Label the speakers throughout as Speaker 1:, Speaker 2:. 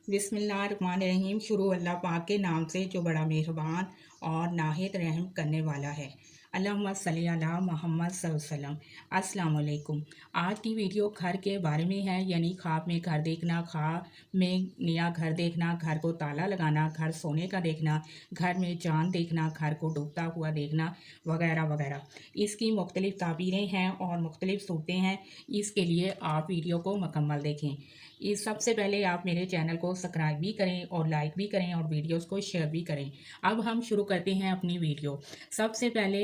Speaker 1: बिस्मिल्लाहिर्रहमानिर्रहीम। शुरू अल्लाह पाक के नाम से जो बड़ा मेहरबान और नाहित रहम करने वाला है। अल्लाहुम्मा सल्ली अला मोहम्मद सल्लल्लाहु अलैहि वसल्लम। अस्सलाम वालेकुम। आज की वीडियो घर के बारे में है, यानी ख्वाब में घर देखना, ख्वाब में नया घर देखना, घर को ताला लगाना, घर सोने का देखना, घर में चाँद देखना, घर को डूबता हुआ देखना, वगैरह वगैरह। इसकी मुख्तलिफ़ ताबीरें हैं और मुख्तलिफ़ सूरतें हैं। इसके लिए आप वीडियो को मुकम्मल देखें। इस सबसे पहले आप मेरे चैनल को सब्सक्राइब भी करें और लाइक भी करें और वीडियोस को शेयर भी करें। अब हम शुरू करते हैं अपनी वीडियो। सबसे पहले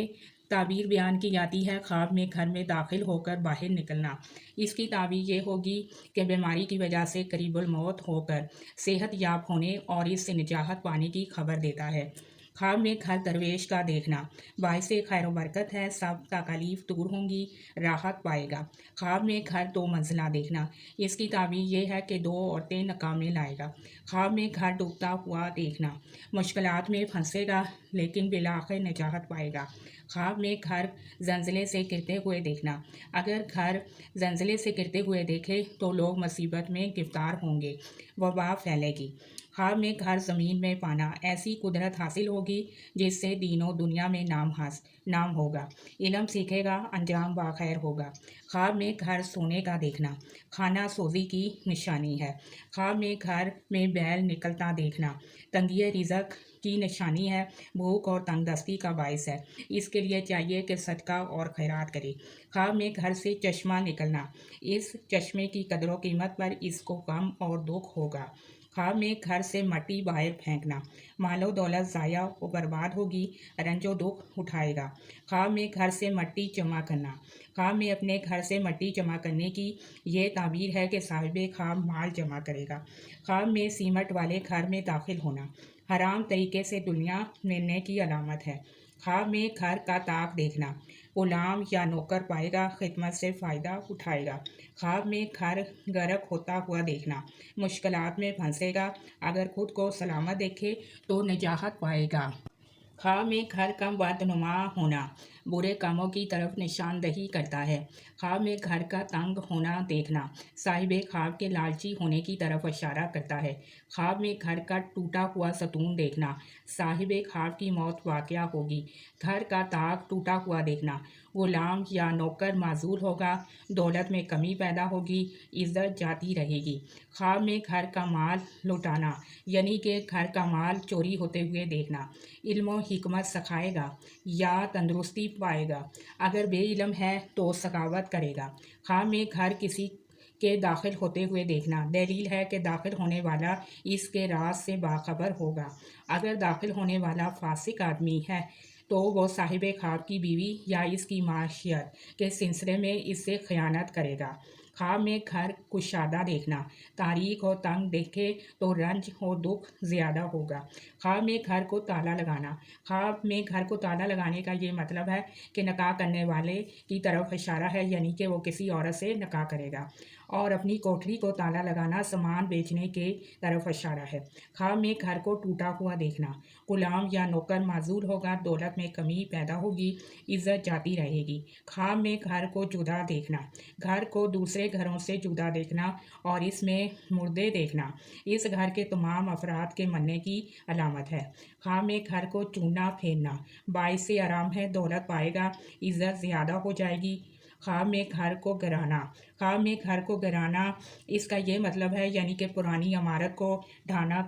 Speaker 1: ताबीर बयान की जाती है ख्वाब में घर में दाखिल होकर बाहर निकलना। इसकी ताबीर ये होगी कि बीमारी की वजह से करीबुल मौत होकर सेहत याब होने और इससे निजात पाने की खबर देता है। ख्वाब में घर दरवेश का देखना बाइस खैर बरकत है, सब तकालीफ दूर होंगी, राहत पाएगा। ख्वाब में घर दो मंजिला देखना, इसकी ताबीर ये है कि दो औरतें नकामे लाएगा। ख्वाब में घर डूबता हुआ देखना, मुश्किलात में फंसेगा लेकिन बिलाखिर निजात पाएगा। ख्वाब में घर जंजले से गिरते हुए देखना, अगर घर जंजले से गिरते हुए देखे तो लोग मुसीबत में गिरफ्तार होंगे, वबा फैलेगी। ख्वाब में घर ज़मीन में पाना, ऐसी कुदरत हासिल होगी जिससे दीनों दुनिया में नाम होगा, इल्म सीखेगा, अंजाम बाखैर होगा। ख्वाब में घर सोने का देखना खाना सोजी की निशानी है। ख्वाब में घर में बैल निकलता देखना तंगी रिज़्क़ की निशानी है, भूख और तंगदस्ती का बायस है। इसके लिए चाहिए कि सदका और खैरात करे। ख्वाब में घर से चश्मा निकलना, इस चश्मे की कदर कीमत पर इसको गम और दुख होगा। ख्वाब में घर से मट्टी बाहर फेंकना, मालो दौलत ज़ाया व बर्बाद होगी, रंजो दुख उठाएगा। ख्वाब में घर से मट्टी जमा करना, ख्वाब में अपने घर से मट्टी जमा करने की ये ताबीर है कि साहिब ख्वाब माल जमा करेगा। ख्वाब में सीमट वाले घर में दाखिल होना हराम तरीके से दुनिया मिलने की अलामत है। ख्वाब में घर का ताक देखना, गुलाम या नौकर पाएगा, खिदमत से फ़ायदा उठाएगा। ख्वाब में घर गर्क होता हुआ देखना, मुश्किलात में फंसेगा, अगर खुद को सलामत देखे तो निजात पाएगा। ख्वाब में घर का बदनुमा होना बुरे कामों की तरफ निशानदही करता है। ख्वाब में घर का तंग होना देखना साहिब ख्वाब के लालची होने की तरफ इशारा करता है। ख्वाब में घर का टूटा हुआ सतून देखना साहिब ख्वाब की मौत वाक़या होगी। घर का ताक टूटा हुआ देखना गुलाम या नौकर माजूल होगा, दौलत में कमी पैदा होगी, इज़्ज़त जाती रहेगी। ख्वाब में घर का माल लुटाना यानी कि घर का माल चोरी होते हुए देखना इल्म हिकमत सिखाएगा या तंदुरुस्ती पाएगा, अगर बेइल्म है तो सखावत करेगा। ख्वाब में घर किसी के दाखिल होते हुए देखना दलील है कि दाखिल होने वाला इसके राज से बाखबर होगा। अगर दाखिल होने वाला फासिक आदमी है तो वो साहिब ख्वाब की बीवी या इसकी माशियत के सिलसिले में इससे खयानत करेगा। ख्वाब में घर कुशादा देखना तारीख और तंग देखे तो रंज और दुख ज़्यादा होगा। ख्वाब में घर को ताला लगाना, ख्वाब में घर को ताला लगाने का ये मतलब है कि निकाह करने वाले की तरफ इशारा है, यानी कि वो किसी औरत से निकाह करेगा। और अपनी कोठरी को ताला लगाना सामान बेचने के तरफ इशारा है। ख्वाब में घर को टूटा हुआ देखना गुलाम या नौकर माजूल होगा, दौलत में कमी पैदा होगी, इज़्ज़त जाती रहेगी। ख्वाब में घर को जुदा देखना घर को दूसरे घरों से जुदा देखना और इसमें मुर्दे देखना इस घर के तमाम अफराद के मरने की अलामत है। ख्वाब में घर को चूना फेरना बाइस से आराम है, दौलत पाएगा, इज़्ज़त ज़्यादा हो जाएगी। ख्वाब में घर को गिराना ख्वाब में घर को गिराना इसका ये मतलब है, यानी कि पुरानी इमारत को ढाना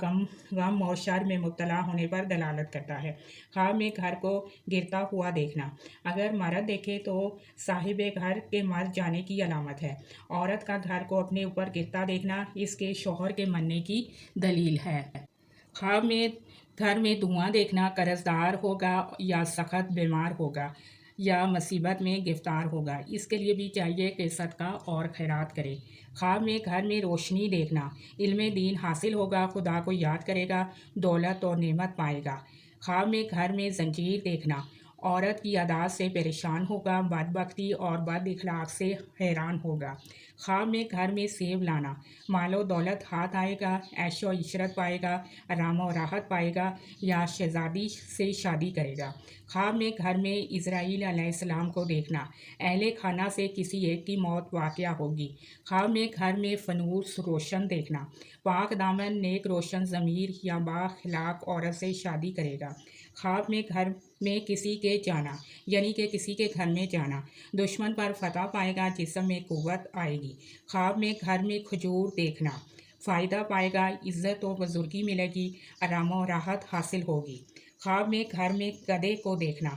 Speaker 1: गम और शर में मुब्तला होने पर दलालत करता है। ख्वाब में घर को गिरता हुआ देखना अगर मर्द देखे तो साहिब घर के मर जाने की अलामत है। औरत का घर को अपने ऊपर गिरता देखना इसके शौहर के मरने की दलील है। ख्वाब में घर में धुआं देखना कर्जदार होगा या सख्त बीमार होगा या मुसीबत में गिरफ्तार होगा, इसके लिए भी चाहिए कि सदका और खैरात करे। ख्वाब में घर में रोशनी देखना इल्म दीन हासिल होगा, खुदा को याद करेगा, दौलत और नेमत पाएगा। ख्वाब में घर में जंजीर देखना औरत की अदा से परेशान होगा, बदबख्ती और बद इखलाक से हैरान होगा। ख्वाब में घर में सेब लाना, मालो दौलत हाथ आएगा, ऐशो इशरत पाएगा, आराम और राहत पाएगा या शहजादी से शादी करेगा। ख्वाब में घर में इज़राइल अलैहिस्सलाम को देखना, अहले खाना से किसी एक की मौत वाक़या होगी। ख्वाब में घर में फनूस रोशन देखना, पाक दामन नेक रोशन ज़मीर या बाखलाक औरत से शादी करेगा। ख्वाब में घर में किसी के जाना, यानी कि किसी के घर में जाना, दुश्मन पर फतह पाएगा, जिस्म में कुव्वत आएगी। ख्वाब में घर में खजूर देखना, फ़ायदा पाएगा, इज़्ज़त और बुजुर्गी मिलेगी, आराम और राहत हासिल होगी। ख्वाब में घर में गधे को देखना,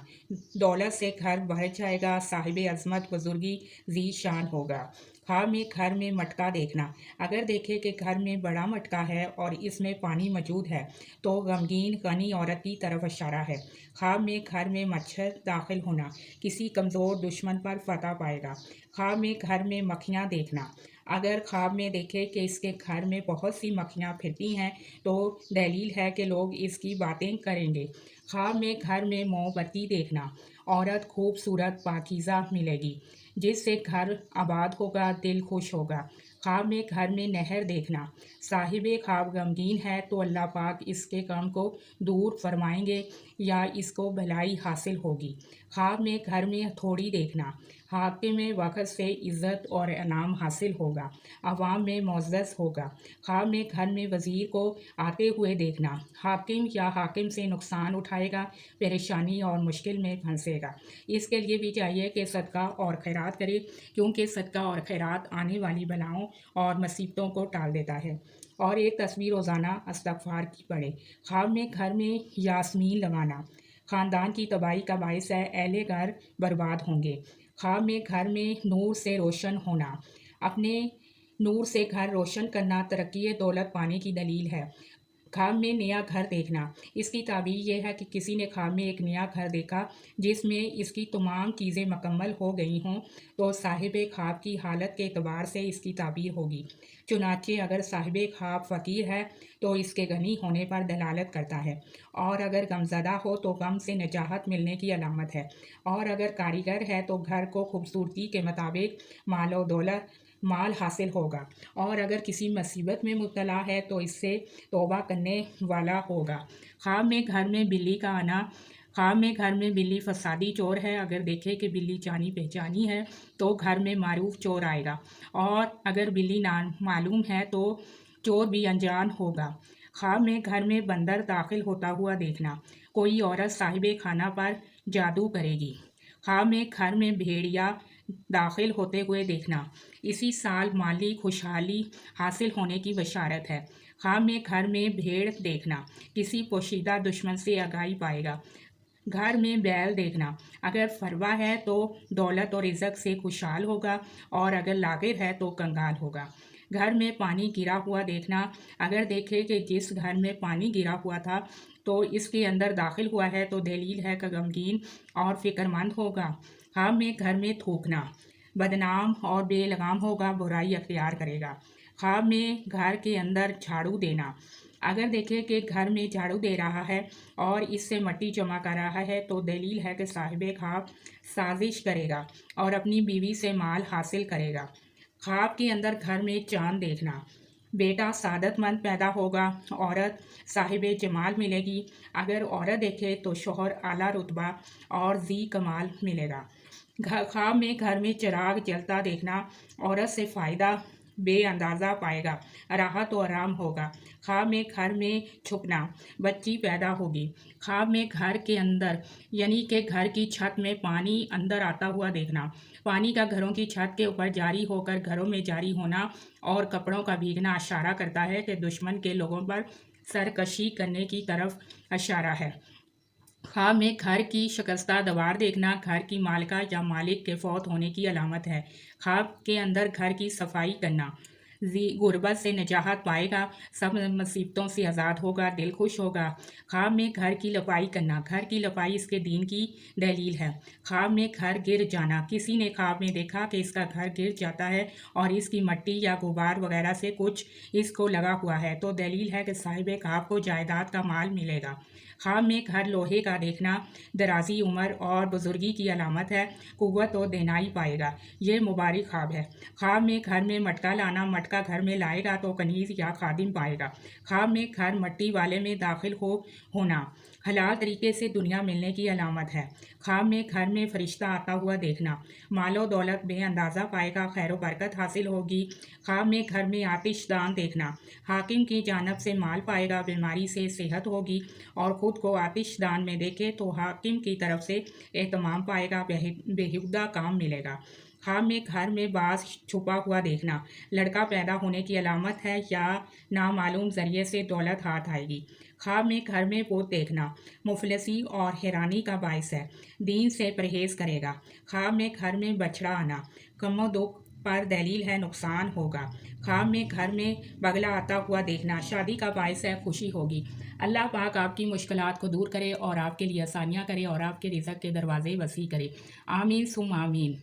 Speaker 1: दौलत से घर भर जाएगा, साहिब अज़मत बुजुर्गी ज़ी शान होगा। ख्वाब में घर में मटका देखना, अगर देखे कि घर में बड़ा मटका है और इसमें पानी मौजूद है तो गमगीन गनी औरत की तरफ इशारा है। ख्वाब में घर में मच्छर दाखिल होना, किसी कमज़ोर दुश्मन पर फतह पाएगा। ख्वाब में घर में मक्खियाँ देखना, अगर ख्वाब में देखे कि इसके घर में बहुत सी मक्खियाँ फिरती हैं तो दलील है कि लोग इसकी बातें करेंगे। ख्वाब में घर में मोमबत्ती देखना, औरत खूबसूरत पाकीज़ा मिलेगी, जिससे घर आबाद होगा, दिल खुश होगा। ख्वाब में घर में नहर देखना, साहिबे ख्वाब गमगीन है तो अल्लाह पाक इसके गम को दूर फरमाएंगे या इसको भलाई हासिल होगी। ख्वाब में घर में हथौड़ी देखना, हाकिम में वक़्त से इज़्ज़त और इनाम हासिल होगा, अवाम में मुअज़्ज़ज़ होगा। ख्वाब में घर में वज़ीर को आते हुए देखना, हाकिम या हाकिम से नुकसान उठाएगा, परेशानी और मुश्किल में फंसेगा। इसके लिए भी चाहिए कि सदका और खैरात करे, क्योंकि सदका और खैरात आने वाली बलाओं और मुसीबतों को टाल देता है। और एक तस्वीर रोज़ाना इस्तग़फ़ार की पढ़े। ख्वाब में घर में यास्मीन लगाना, ख़ानदान की तबाही का बायस है, अहले घर बर्बाद होंगे। ख्वाब में घर में नूर से रोशन होना, अपने नूर से घर रोशन करना तरक्की दौलत पाने की दलील है। ख्वाब में नया घर देखना, इसकी ताबीर यह है कि किसी ने ख्वाब में एक नया घर देखा जिसमें इसकी तमाम चीज़ें मुकम्मल हो गई हों तो साहिब ख्वाब की हालत के एतबार से इसकी ताबीर होगी। चुनाचे अगर साहिब ख्वाब फ़कीर है तो इसके गनी होने पर दलालत करता है, और अगर गमज़दा हो तो गम से निजात मिलने की अलामत है, और अगर कारीगर है तो घर को खूबसूरती के मुताबिक मालो दौलत माल हासिल होगा, और अगर किसी मुसीबत में मुब्तला है तो इससे तौबा करने वाला होगा। ख्वाब में घर में बिल्ली का आना, ख्वाब में घर में बिल्ली फसादी चोर है, अगर देखे कि बिल्ली जानी पहचानी है तो घर में मारूफ चोर आएगा, और अगर बिल्ली ना मालूम है तो चोर भी अनजान होगा। ख्वाब में घर में बंदर दाखिल होता हुआ देखना, कोई औरत साहिबे खाना पर जादू करेगी। ख्वाब में घर में भेड़िया दाखिल होते हुए देखना, इसी साल माली खुशहाली हासिल होने की बशारत है। ख्वाब में घर में भेड़ देखना, किसी पोशीदा दुश्मन से आगाही पाएगा। घर में बैल देखना, अगर फरवा है तो दौलत और इज़्ज़त से खुशहाल होगा, और अगर लागिर है तो कंगाल होगा। घर में पानी गिरा हुआ देखना, अगर देखे कि जिस घर में पानी गिरा हुआ था तो इसके अंदर दाखिल हुआ है तो दलील है कि गमगीन और फ़िक्रमंद होगा। ख्वाब में घर में थूकना, बदनाम और बेलगाम होगा, बुराई अख्तियार करेगा। ख्वाब में घर के अंदर झाड़ू देना, अगर देखे कि घर में झाड़ू दे रहा है और इससे मिट्टी जमा कर रहा है तो दलील है कि साहिब ख्वाब साजिश करेगा और अपनी बीवी से माल हासिल करेगा। ख्वाब के अंदर घर में चांद देखना, बेटा सादतमंद पैदा होगा, औरत साहिब जमाल मिलेगी, अगर औरत देखे तो शोहर आला रुतबा और ज़ी कमाल मिलेगा। ख्वाब में घर में चिराग जलता देखना, औरत से फ़ायदा बेअंदाज़ा पाएगा, राहत और आराम होगा। ख्वाब में घर में छुपना, बच्ची पैदा होगी। ख्वाब में घर के अंदर यानी कि घर की छत में पानी अंदर आता हुआ देखना, पानी का घरों की छत के ऊपर जारी होकर घरों में जारी होना और कपड़ों का भीगना इशारा करता है कि दुश्मन के लोगों पर सरकशी करने की तरफ इशारा है। ख्वाब में घर की शिकस्ता दीवार देखना, घर की मालिका या मालिक के फौत होने की अलामत है। ख्वाब के अंदर घर की सफाई करना, गुर्बत से निजात पाएगा, सब मुसीबतों से आज़ाद होगा, दिल खुश होगा। ख्वाब में घर की लपाई करना, घर की लपाई इसके दीन की दलील है। ख्वाब में घर गिर जाना, किसी ने ख्वाब में देखा कि इसका घर गिर जाता है और इसकी मट्टी या गुबार वगैरह से कुछ इसको लगा हुआ है, तो दलील है कि साहिब ख्वाब को जायदाद का माल मिलेगा। ख्वाब में घर लोहे का देखना दराजी उम्र और बुजुर्गी की अलामत है, कुव्वत और देनाई पाएगा, ये मुबारक ख्वाब है। ख्वाब में घर में मटका लाना, मटका घर में लाएगा तो कनीज़ या खादिम पाएगा। ख्वाब में घर मट्टी वाले में दाखिल होना हलाल तरीके से दुनिया मिलने की अलामत है। ख्वाब में घर में फरिश्ता आता हुआ देखना, मालो दौलत बेअंदाज़ा पाएगा, खैर बरकत हासिल होगी। ख्वाब में घर में आतिशदान देखना, हाकिम की जानब से माल पाएगा, बीमारी से सेहत होगी, और ख़ुद को आतिशदान में देखे तो हाकिम की तरफ से एहतमाम पाएगा, बेहुदा काम मिलेगा। ख्वाब में घर में बाज छुपा हुआ देखना, लड़का पैदा होने की अलामत है या नामालूम ज़रिए से दौलत हाथ आएगी। ख्वाब में घर में भूत देखना मुफलिसी और हैरानी का बायस है, दीन से परहेज़ करेगा। ख्वाब में घर में बछड़ा आना कमो दुख पर दलील है, नुकसान होगा। ख्वाब में घर में बगला आता हुआ देखना शादी का बायस है, खुशी होगी। अल्लाह पाक आपकी मुश्किलात को दूर करे और आपके लिए आसानियाँ करे और आपके रिज़्क़ के दरवाज़े वसी करे। आमीन सुम आमीन।